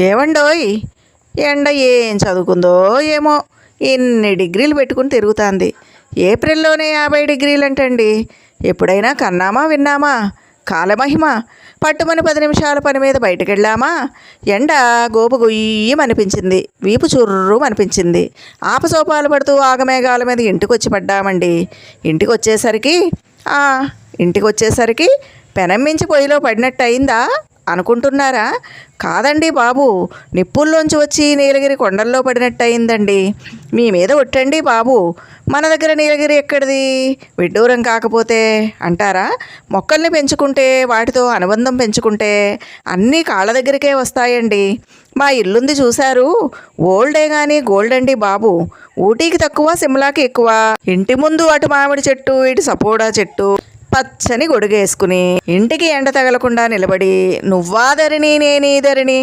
ఏవండోయ్, ఎండ ఏం చదువుకుందో ఏమో, ఎన్ని డిగ్రీలు పెట్టుకుని తిరుగుతుంది. ఏప్రిల్లోనే 50 డిగ్రీలంటండి. ఎప్పుడైనా కన్నామా విన్నామా? కాలమహిమ. పట్టుమని 10 నిమిషాల పని మీద బయటకెళ్ళామా, ఎండ గోపు గొయ్యమనిపించింది, వీపు చుర్రుమనిపించింది. ఆపసోపాలు పడుతూ ఆగమేఘాల మీద ఇంటికొచ్చి పడ్డామండి. ఇంటికొచ్చేసరికి పెనం మించి పొయ్యిలో పడినట్టు అయిందా అనుకుంటున్నారా? కాదండి బాబు, నిప్పుల్లోంచి వచ్చి నీలగిరి కొండల్లో పడినట్టు అయిందండి. మీ మీద ఒట్టండి బాబు, మన దగ్గర నీలగిరి ఎక్కడిది, విడ్డూరం కాకపోతే అంటారా? మొక్కల్ని పెంచుకుంటే, వాటితో అనుబంధం పెంచుకుంటే అన్నీ కాళ్ళ దగ్గరికే వస్తాయండి. మా ఇల్లుంది చూశారు, ఓల్డే కానీ గోల్డ్ అండి బాబు. ఊటీకి తక్కువ, సిమ్లాకి ఎక్కువ. ఇంటి ముందు అటు మామిడి చెట్టు, ఇటు సపోటా చెట్టు, పచ్చని గొడుగేసుకుని ఇంటికి ఎండ తగలకుండా నిలబడి, నువ్వా ధరణి నేనీ ధరణి